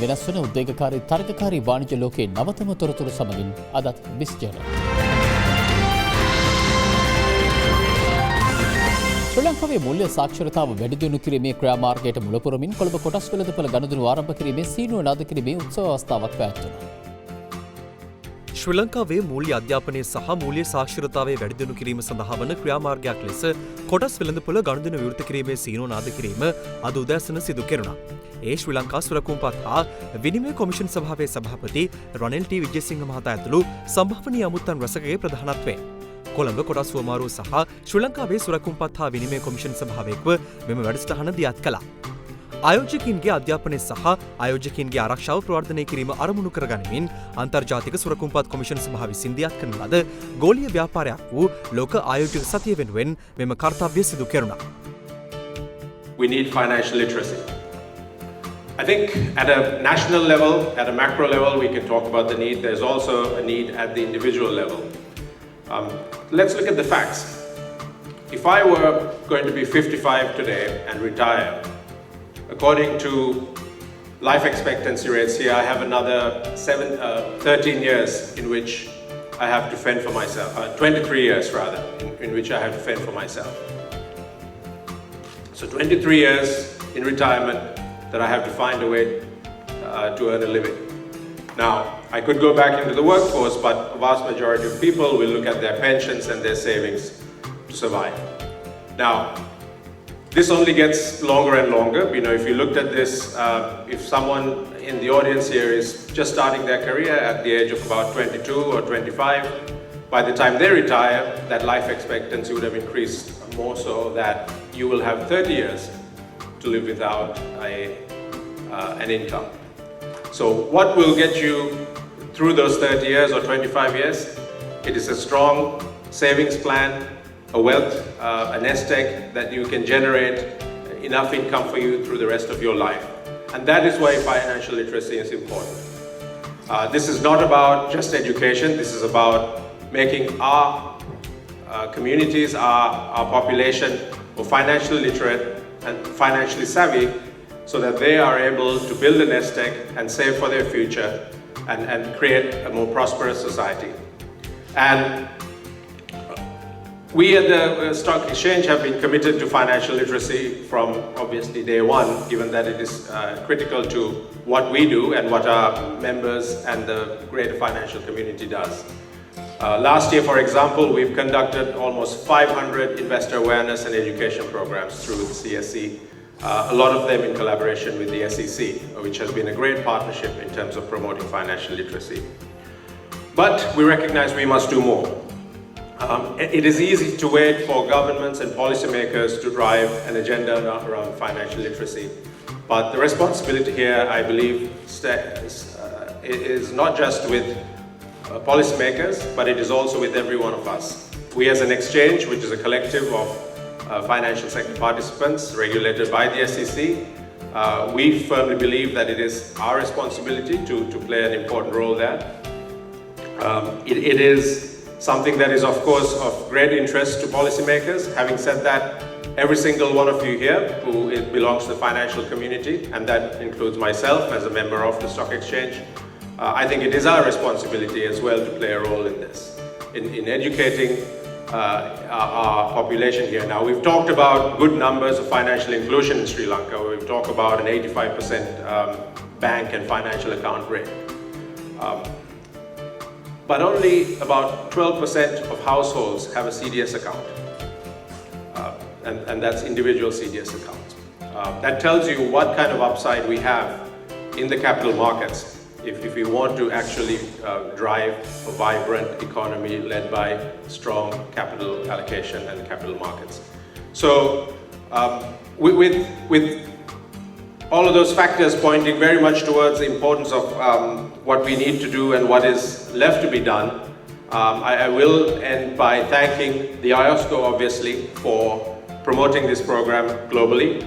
වෙනස් වන උද්වේගකාරී තර්කකාරී වාණිජ්‍ය ලෝකයේ නවතම තොරතුරු සමගින් අදත් Biz Journal. ශ්‍රී ලංකාවේ මූල්‍ය සාක්ෂරතාව වැඩි දියුණු කිරීමේ ක්‍රියාමාර්ගයට මුල පුරමින් කොළඹ කොටස් වෙළඳපොළ ගනුදෙනු ආරම්භ කිරීමේ සීනුව නාද කිරීමේ උත්සව අවස්ථාවක් පැවැත්වුණා. ශ්‍රී ලංකාවේ මූල්‍ය අධ්‍යාපනය සහ මූල්‍ය සාක්ෂරතාවේ වැඩි දියුණු කිරීම සඳහා වන ක්‍රියාමාර්ගයක් ලෙස කොටස් වෙළඳපොළ ගනුදෙනු විවෘත කිරීමේ සීනුව නාද කිරීම අද උදෑසන සිදු කෙරුණා. ඒ ශ්‍රී ලංකා සුරකුම්පත් හා විනිමය කොමිෂන් සභාවේ සභාපති රනිල් ටී විජේසිංහ මහතා ඇතුළු සම්භාවනීය අමුත්තන් රැසකගේ ප්‍රධානත්වයෙන් කොළඹ කොටස් හුවමාරුව සහ ශ්‍රී ලංකාවේ සුරකුම්පත් හා විනිමය කොමිෂන් සභාවෙක්ව මෙම වැඩසටහන දියත් කළා. ආයෝජකින්ගේ අධ්‍යාපනය සහ ආයෝජකින්ගේ ආරක්ෂාව ප්‍රවර්ධනය කිරීම අරමුණු කරගනිමින් අන්තර්ජාතික සුරකුම්පත් කොමිෂන් සභාව විසින් දියත් කරන ලද ගෝලීය ව්‍යාපාරයක් වූ ලෝක ආයෝජක සතිය වෙනුවෙන් මෙම කර්තව්‍ය සිදු කෙරුණා. We need financial literacy. I think at a national level, at a macro level, we can talk about the need. There's also a need at the individual level. Let's look at the facts. If I were going to be 55 today and retire, according to life expectancy rates here, I have another 13 years in which I have to fend for myself, 23 years rather, in which I have to fend for myself. So 23 years in retirement that I have to find a way to earn a living. Now, I could go back into the workforce, but a vast majority of people will look at their pensions and their savings to survive. Now, this only gets longer and longer. You know, if you looked at this, if someone in the audience here is just starting their career at the age of about 22 or 25, by the time they retire, that life expectancy would have increased more so that you will have 30 years to live without an income. So what will get you through those 30 years or 25 years? It is a strong savings plan, a wealth, a nest egg that you can generate enough income for you through the rest of your life. And that is why financial literacy is important. This is not about just education. This is about making our communities, our population more financially literate and financially savvy, so that they are able to build a nest egg and save for their future and create a more prosperous society. And we at the Stock Exchange have been committed to financial literacy from obviously day one, given that it is critical to what we do and what our members and the greater financial community does. Last year, for example, we've conducted almost 500 investor awareness and education programs through the CSC. A lot of them in collaboration with the SEC, which has been a great partnership in terms of promoting financial literacy. But we recognize we must do more. It is easy to wait for governments and policymakers to drive an agenda around financial literacy. But the responsibility here, I believe, is not just with policymakers, but it is also with every one of us. We as an exchange, which is a collective of financial sector participants regulated by the SEC, we firmly believe that it is our responsibility to play an important role there. It is something that is of course of great interest to policymakers. Having said that, every single one of you here who belongs to the financial community, and that includes myself as a member of the Stock Exchange, I think it is our responsibility as well to play a role in this, in educating our population here. Now, we've talked about good numbers of financial inclusion in Sri Lanka. We've talked about an 85% bank and financial account rate. But only about 12% of households have a CDS account. And that's individual CDS accounts. That tells you what kind of upside we have in the capital markets if we want to actually drive a vibrant economy led by strong capital allocation and capital markets. So with all of those factors pointing very much towards the importance of what we need to do and what is left to be done, I will end by thanking the IOSCO obviously for promoting this program globally,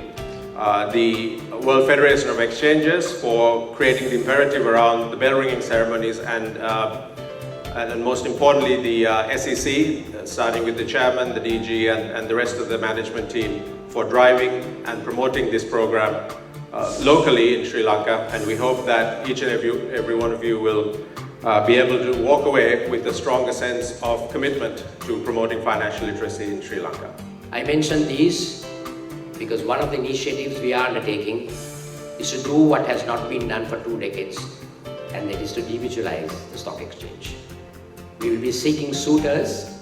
the World Federation of Exchanges for creating the imperative around the bell ringing ceremonies, and most importantly the SEC, starting with the chairman, the DG and the rest of the management team for driving and promoting this program locally in Sri Lanka, and we hope that each and every one of you will be able to walk away with a stronger sense of commitment to promoting financial literacy in Sri Lanka. I mention these because one of the initiatives we are undertaking is to do what has not been done for 2 decades, and that is to demutualize the stock exchange. We will be seeking suitors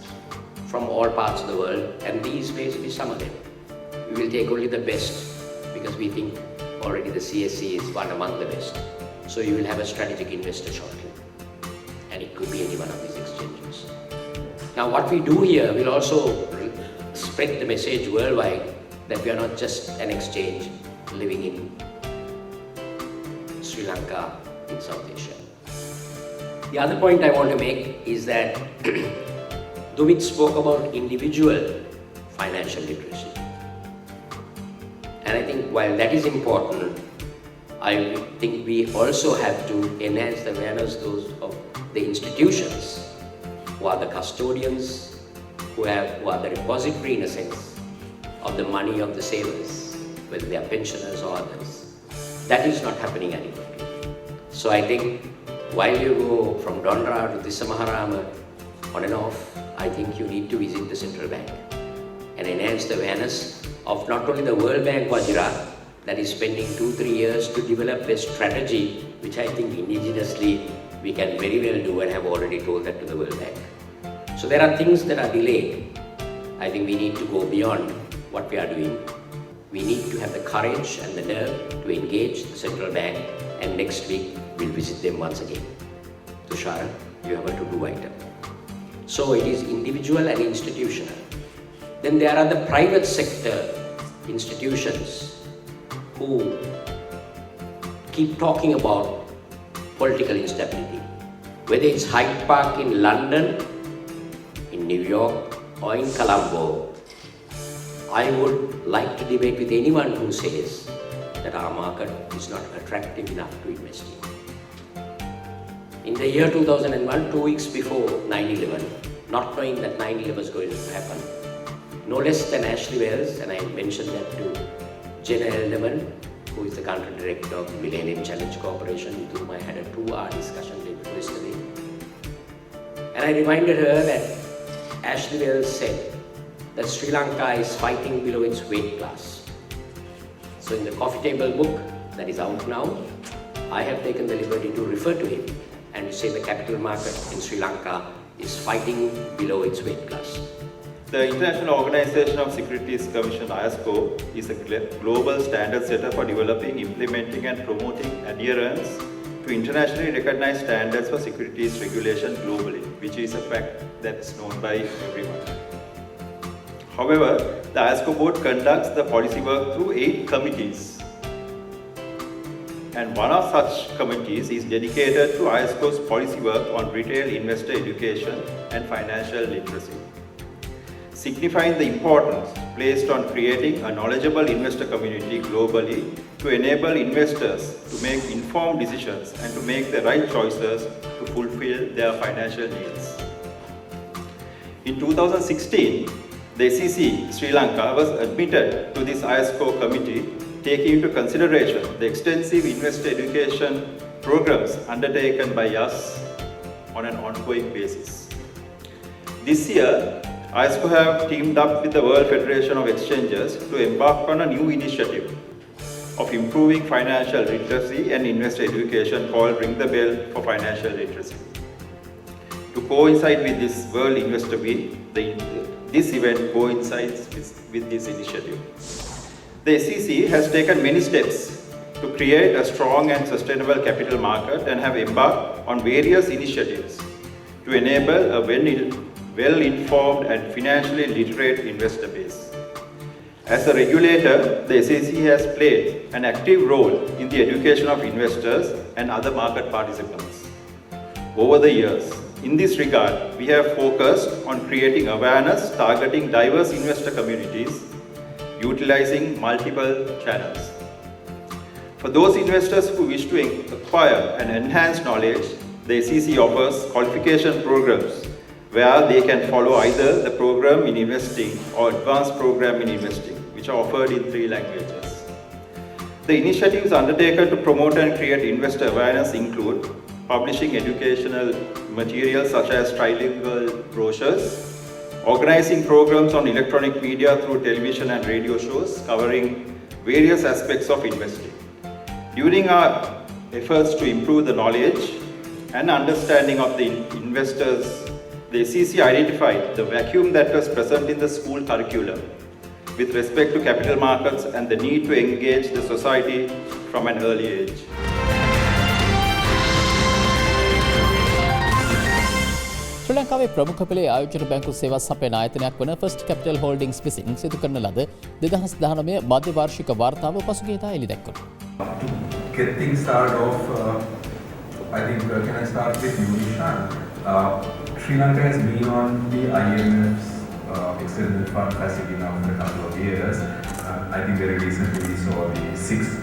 from all parts of the world, and these may be some of them. We will take only the best because we think already the CSE is one among the best. So you will have a strategic investor shortly, and it could be any one of these exchanges. Now what we do here will also spread the message worldwide that we are not just an exchange living in Sri Lanka in South Asia. The other point I want to make is that Duvit spoke about individual financial literacy. And I think while that is important, I think we also have to enhance the awareness of the institutions who are the custodians, who are the repository in a sense of the money of the savers, whether they are pensioners or others. That is not happening anymore. So I think while you go from Dondra to Tissamaharama on and off, I think you need to visit the central bank and enhance the awareness of not only the World Bank Vajra that is spending 2-3 years to develop a strategy, which I think indigenously we can very well do and have already told that to the World Bank. So there are things that are delayed. I think we need to go beyond what we are doing. We need to have the courage and the nerve to engage the central bank, and next week we'll visit them once again. Tushar, you have a to-do item. So it is individual and institutional. Then there are the private sector institutions who keep talking about political instability. Whether it's Hyde Park in London, in New York, or in Colombo, I would like to debate with anyone who says that our market is not attractive enough to invest in. In the year 2001, 2 weeks before 9/11, not knowing that 9/11 was going to happen, no less than Ashley Wells, and I mentioned that to Jenna Elderman, who is the country director of the Millennium Challenge Corporation, with whom I had a 2-hour discussion yesterday. And I reminded her that Ashley Wells said that Sri Lanka is fighting below its weight class. So in the coffee table book that is out now, I have taken the liberty to refer to him and say the capital market in Sri Lanka is fighting below its weight class. The International Organization of Securities Commission (ISCO) is a global standard setter for developing, implementing and promoting adherence to internationally recognized standards for securities regulation globally, which is a fact that's known by everyone. However, the ISCO board conducts the policy work through 8 committees. And one of such committees is dedicated to ISCO's policy work on retail investor education and financial literacy, signifying the importance placed on creating a knowledgeable investor community globally to enable investors to make informed decisions and to make the right choices to fulfill their financial needs. In 2016, the SEC Sri Lanka was admitted to this ISCO committee, taking into consideration the extensive investor education programs undertaken by us on an ongoing basis. This year, ISCO have teamed up with the World Federation of Exchanges to embark on a new initiative of improving financial literacy and investor education called Ring the Bell for Financial Literacy. To coincide with this World Investor Week, this event coincides with this initiative. The SEC has taken many steps to create a strong and sustainable capital market and have embarked on various initiatives to enable a well-informed and financially literate investor base. As a regulator, the SEC has played an active role in the education of investors and other market participants. Over the years, in this regard, we have focused on creating awareness targeting diverse investor communities, utilizing multiple channels. For those investors who wish to acquire and enhance knowledge, the SEC offers qualification programs where they can follow either the program in investing or advanced program in investing, which are offered in 3 languages. The initiatives undertaken to promote and create investor awareness include publishing educational materials such as trilingual brochures, organizing programs on electronic media through television and radio shows covering various aspects of investing. During our efforts to improve the knowledge and understanding of the investors, the SEC identified the vacuum that was present in the school curriculum with respect to capital markets and the need to engage the society from an early age. ශ්‍රී ලංකාවේ ප්‍රමුඛ පෙළේ ආයෝජන බැංකු සේවා සපයන ආයතනයක් වන first capital holdings විසින් සිදු කරන ලද 2019 මධ්‍ය වාර්ෂික වාර්තාව පසුගියදා එළි දැක්වුණා. To get things started off, I think can I start with you, Nishan? Sri Lanka has been on the IMF's extended fund facility now for a couple of years. I think very recently we saw the sixth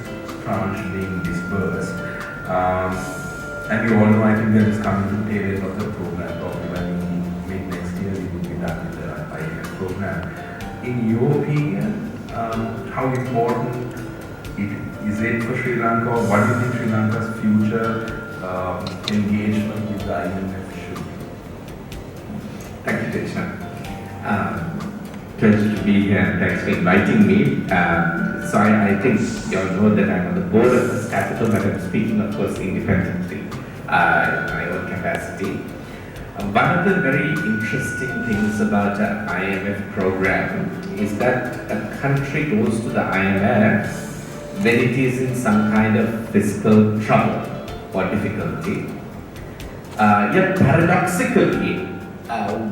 tranche being disbursed. And we all know, I think that is coming to tail end of the program. Probably by mid next year we will be done with the IMF program. In your opinion, how important is it for Sri Lanka, or what do you think Sri Lanka's future engagement with the IMF should be? Thank you, Deshan. Pleasure to be here and thanks for inviting me. So I think you all know that I'm on the board of this capital, but I'm speaking, of course, independently in my own capacity. One of the very interesting things about the IMF program is that a country goes to the IMF when it is in some kind of fiscal trouble or difficulty. Yet paradoxically,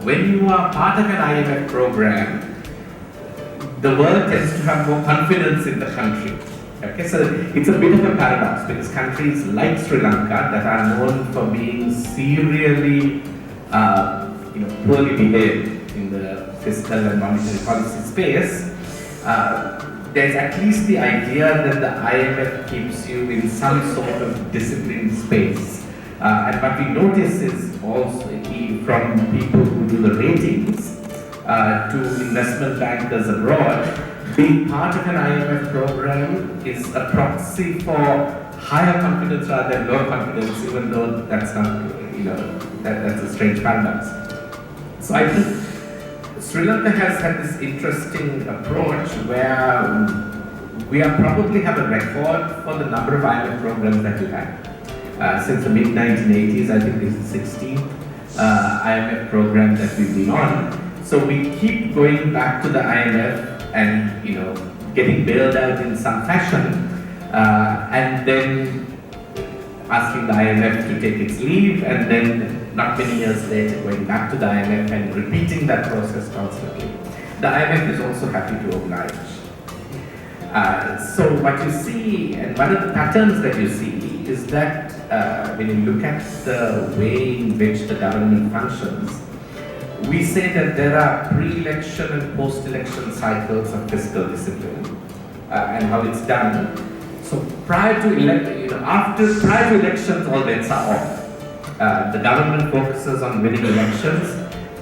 when you are part of an IMF program, the world tends to have more confidence in the country. Okay, so it's a bit of a paradox because countries like Sri Lanka that are known for being serially, poorly behaved in the fiscal and monetary policy space, there's at least the idea that the IMF keeps you in some sort of disciplined space. And what we notice is also from people who do the ratings to investment bankers abroad, being part of an IMF program is a proxy for higher confidence rather than lower confidence, even though that's not, that's a strange paradox. So I think Sri Lanka has had this interesting approach where we are probably have a record for the number of IMF programs that we had. Since the mid-1980s, I think this is the 16th IMF program that we've been on. So we keep going back to the IMF and, getting bailed out in some fashion, and then asking the IMF to take its leave, and then not many years later going back to the IMF and repeating that process constantly. The IMF is also happy to oblige. So what you see, and one of the patterns that you see, is that when you look at the way in which the government functions, we say that there are pre-election and post-election cycles of fiscal discipline and how it's done. So prior to elections, all bets are off. The government focuses on winning elections,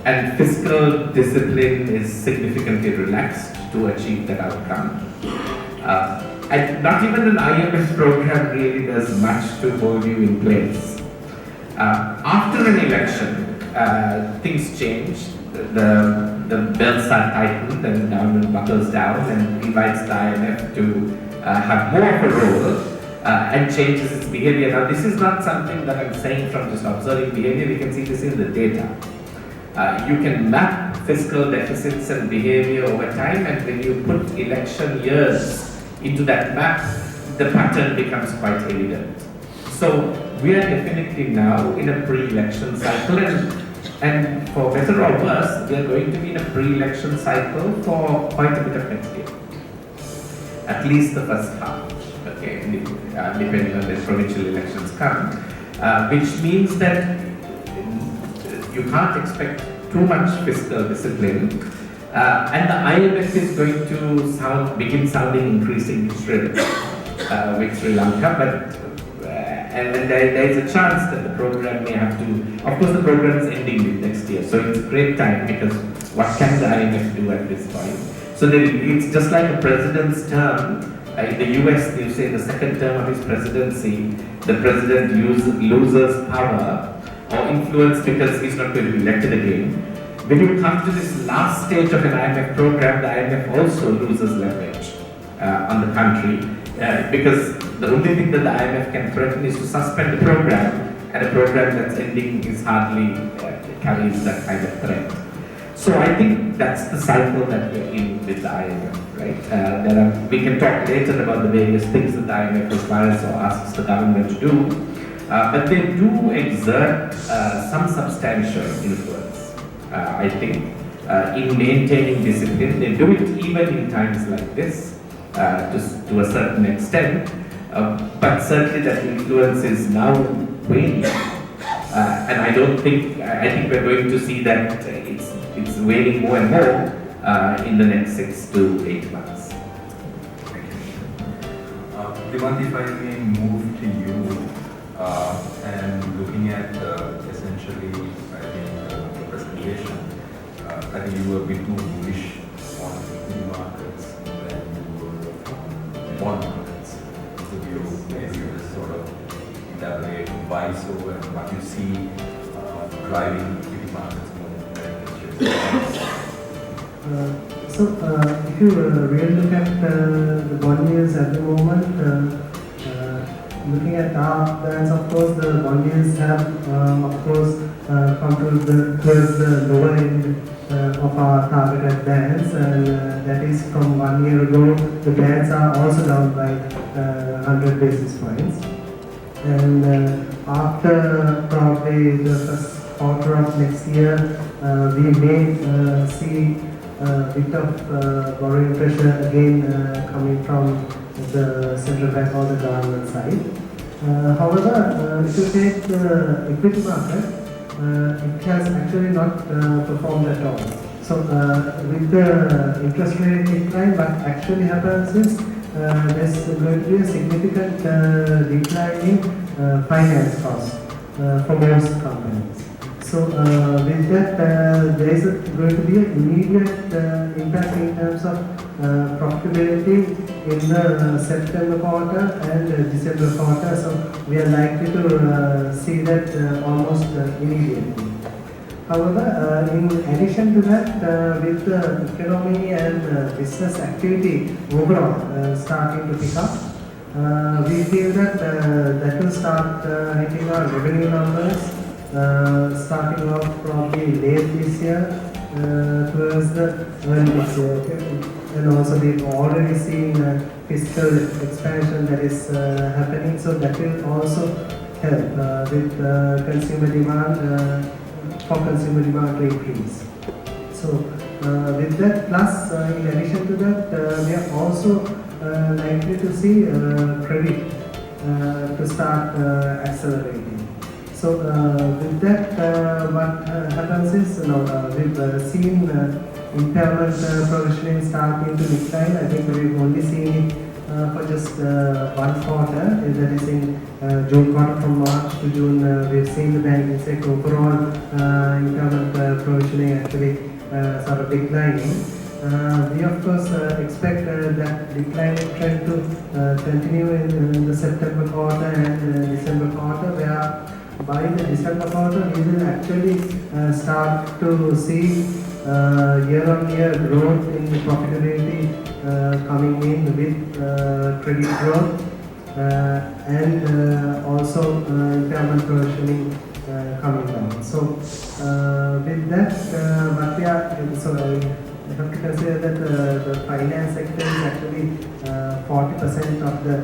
and fiscal discipline is significantly relaxed to achieve that outcome. And not even an IMF program really does much to hold you in place. After an election, things change. The belts are tightened and the government buckles down and invites the IMF to have more of a role and changes its behavior. Now, this is not something that I'm saying from just observing behavior. We can see this in the data. You can map fiscal deficits and behavior over time, and when you put election years into that map, the pattern becomes quite evident. So we are definitely now in a pre-election cycle, and for better or worse, we are going to be in a pre-election cycle for quite a bit of next year. At least the first half, okay, depending on when provincial elections come, which means that you can't expect too much fiscal discipline. And the IMF is going to begin sounding increasingly shrill with Sri Lanka, but and there is a chance that the program may have to. Of course, the program is ending with next year, so it's a great time because what can the IMF do at this point? So it's just like a president's term. In the US, you say the second term of his presidency, the president loses power or influence because he's not going to be elected again. When you come to this last stage of an IMF program, the IMF also loses leverage on the country because the only thing that the IMF can threaten is to suspend the program, and a program that's ending is hardly carries that kind of threat. So I think that's the cycle that we're in with the IMF, right? We can talk later about the various things that the IMF requires or asks the government to do, but they do exert some substantial influence, I think, in maintaining discipline. They do it even in times like this, to a certain extent, but certainly that influence is now waning. And I think we're going to see that it's waning more and more in the next 6 to 8 months. Thank you. Dimanthi, if I may move to you, and looking at essentially, I think, the presentation, I think you were a bit more bullish on equity markets than you were on bond markets. Could you maybe just sort of elaborate why so and what you see driving equity markets more than interest rates? If you really look at the bond yields at the moment, looking at our plans, of course, the bond yields have, of course, come towards the lower end of our targeted bands, and that is from 1 year ago. The bands are also down by 100 basis points. And after probably the first quarter of next year, we may see a bit of borrowing pressure again coming from the central bank or the government side. However, if you take the equity market, it has actually not performed at all. So with the interest rate decline, what actually happens is there's going to be a significant decline in finance costs for most companies. So with that, there is going to be an immediate impact in terms of profitability in the September quarter and December quarter. So we are likely to see that almost immediately. However, in addition to that, with the economy and business activity overall starting to pick up, we feel that that will start hitting our revenue numbers starting off probably late this year towards the early next year. And also we've already seen fiscal expansion that is happening, so that will also help with consumer demand, for consumer demand to increase. So with that, plus in addition to that, we are also likely to see credit to start accelerating. So with that, what happens is, we've seen impairment provisioning starting to decline. I think we've only seen it for just 1 quarter, that is in June quarter. From March to June, we've seen the banking sector overall impairment provisioning actually sort of declining. We of course expect that declining trend to continue in the September quarter and December quarter, where by the December quarter we will actually start to see year-on-year growth in profitability coming in with credit growth and also impairment provisioning coming down. So with that, what we are, I have to consider that the finance sector is actually 40% of the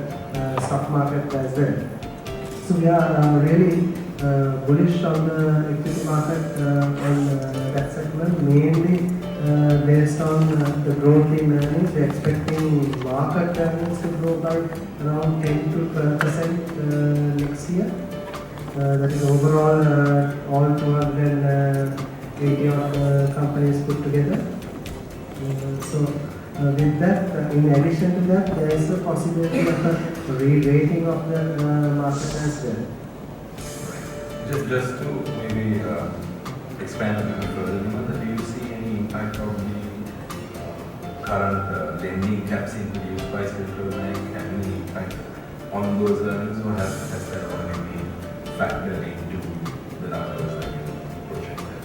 stock market as well. So we are really bullish on the equity market on that segment, mainly based on the growth in earnings. We are expecting market earnings to grow by around 10 to 12% next year. That is overall all 280 companies put together. So with that, in addition to that, there is a possibility of a re-rating of the market as well. Just to maybe expand a little further, do you see any impact of the current lending caps introduced by central bank have any impact on those earnings, or has that already been factored into the numbers that you projected?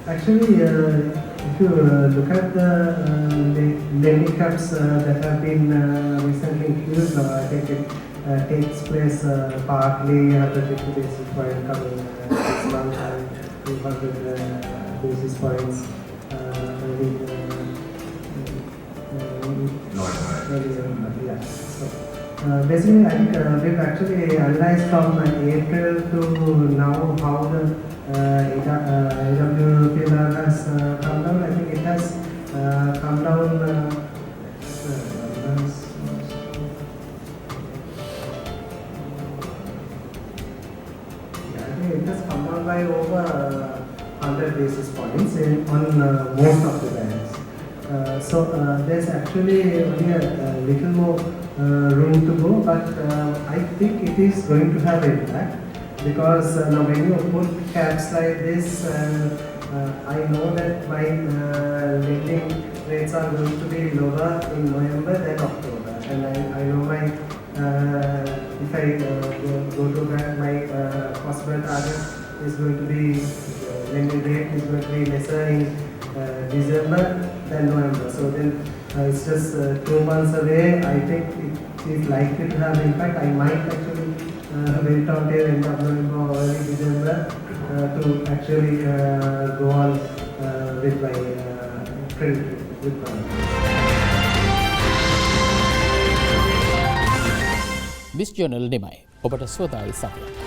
Actually, if you look at the lending caps that have been recently introduced, I think it takes place partly 150 basis points coming this month and 200 basis points yeah. So basically, I think we've actually analyzed from April to now how the AWPLR has come down. I think it has come down. It has come down by over 100 basis points on most of the banks. So there's actually only a little more room to go, but I think it is going to have impact because now when you put caps like this, I know that my lending rates are going to be lower in November than October, and I know my if I go to that, my possible target is going to be lending rate is going to be lesser in December than November. So then it's just 2 months away. I think it is likely to have impact. I might actually wait until end of November or early December to actually go on with my credit requirement. Biz Journal නිමයි. ඔබට සුවදායි සතියක්.